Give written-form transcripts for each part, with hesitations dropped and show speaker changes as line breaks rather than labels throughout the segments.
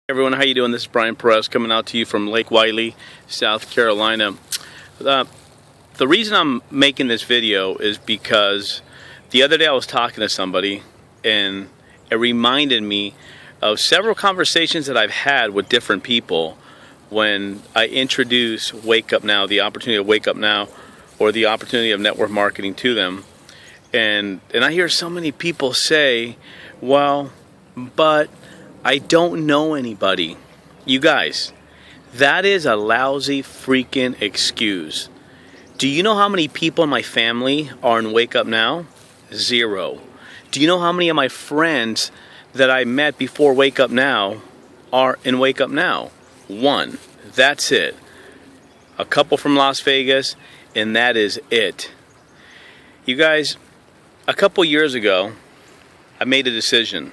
Everyone, how you doing? This is Brian Perez coming out to you from Lake Wylie, South Carolina. The reason I'm making this video is because the other day I was talking to somebody and it reminded me of several conversations that I've had with different people when I introduce Wake Up Now, the opportunity of Wake Up Now, or the opportunity of network marketing to them. And I hear so many people say, well, but I don't know anybody. You guys, that is a lousy freaking excuse. Do you know how many people in my family are in Wake Up Now? 0. Do you know how many of my friends that I met before Wake Up Now are in Wake Up Now? 1. That's it. A couple from Las Vegas, and that is it. You guys, a couple years ago, I made a decision.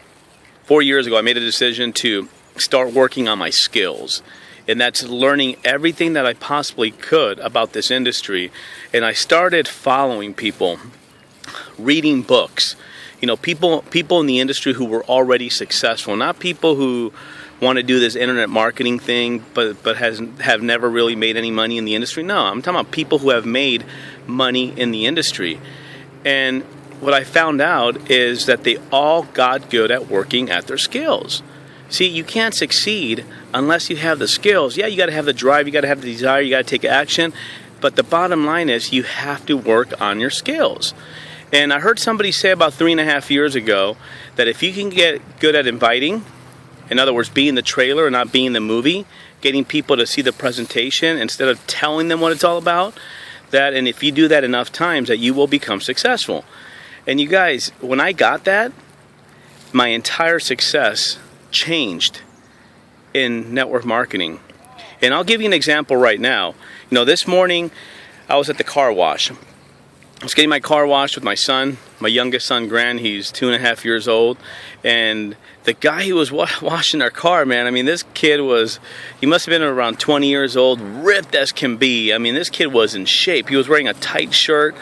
4 years ago, I made a decision to start working on my skills. And that's learning everything that I possibly could about this industry. And I started following people, reading books. You know, people in the industry who were already successful, not people who want to do this internet marketing thing, but have never really made any money in the industry. No, I'm talking about people who have made money in the industry. And what I found out is that they all got good at working at their skills. See, you can't succeed unless you have the skills. Yeah, you got to have the drive, you got to have the desire, you got to take action. But the bottom line is you have to work on your skills. And I heard somebody say about 3.5 years ago that if you can get good at inviting, in other words, being the trailer and not being the movie, getting people to see the presentation instead of telling them what it's all about, and if you do that enough times, that you will become successful. And you guys, when I got that, my entire success changed in network marketing. And I'll give you an example right now. You know, this morning I was at the car wash. I was getting my car washed with my son, my youngest son, Grant. He's 2.5 years old. And the guy who was washing our car, man, I mean, this kid he must have been around 20 years old, ripped as can be. I mean, this kid was in shape. He was wearing a tight shirt,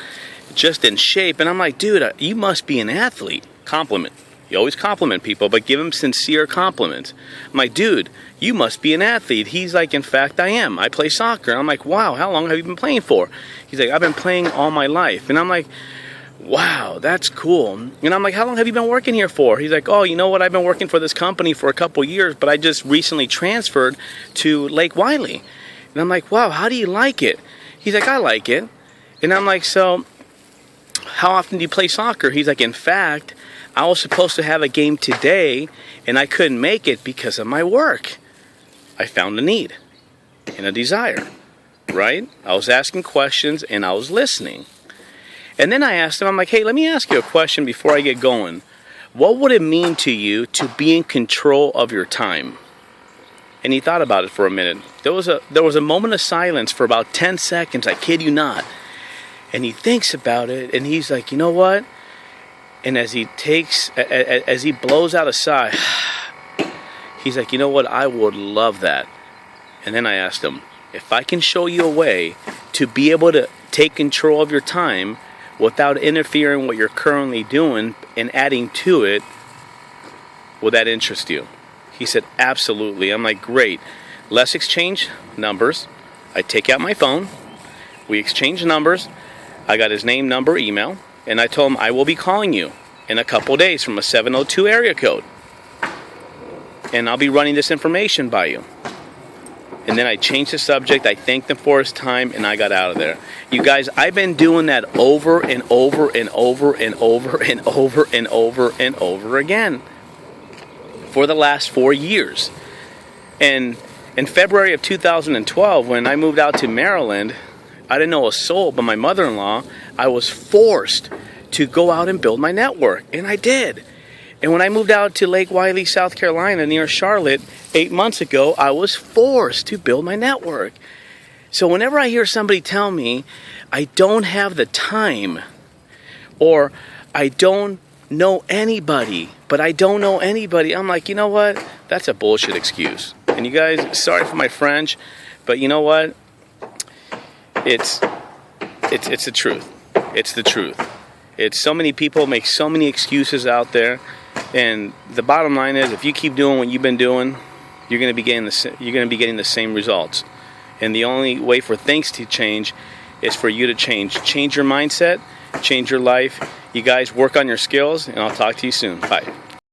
just in shape. And I'm like, dude, you must be an athlete. Compliment. You always compliment people, but give them sincere compliments. I'm like, dude, you must be an athlete. He's like, in fact, I am. I play soccer. I'm like, wow, how long have you been playing for? He's like, I've been playing all my life. And I'm like, wow, that's cool. And I'm like, how long have you been working here for? He's like, oh, you know what? I've been working for this company for a couple years, but I just recently transferred to Lake Wylie. And I'm like, wow, how do you like it? He's like, I like it. And I'm like, so how often do you play soccer? He's like, in fact, I was supposed to have a game today and I couldn't make it because of my work. I found a need and a desire, right? I was asking questions and I was listening. And then I asked him, I'm like, hey, let me ask you a question before I get going. What would it mean to you to be in control of your time? And he thought about it for a minute. There was a moment of silence for about 10 seconds, I kid you not. And he thinks about it, and he's like, you know what? And as he blows out a sigh, he's like, you know what? I would love that. And then I asked him, if I can show you a way to be able to take control of your time without interfering what you're currently doing and adding to it, will that interest you? He said, absolutely. I'm like, great. Let's exchange numbers. I take out my phone. We exchange numbers. I got his name, number, email, and I told him I will be calling you in a couple days from a 702 area code. And I'll be running this information by you. And then I changed the subject, I thanked him for his time, and I got out of there. You guys, I've been doing that over and over and over and over and over and over and over again for the last 4 years. And in February of 2012, when I moved out to Maryland, I didn't know a soul but my mother-in-law. I was forced to go out and build my network, and I did. And when I moved out to Lake Wylie, South Carolina, near Charlotte, 8 months ago, I was forced to build my network. So whenever I hear somebody tell me, I don't have the time, or I don't know anybody, but I don't know anybody, I'm like, you know what? That's a bullshit excuse. And you guys, sorry for my French, but you know what? It's the truth. It's the truth. It's so many people make so many excuses out there, and the bottom line is, if you keep doing what you've been doing, you're going to be getting the same results. And the only way for things to change is for you to change your mindset, change your life. You guys work on your skills, and I'll talk to you soon. Bye.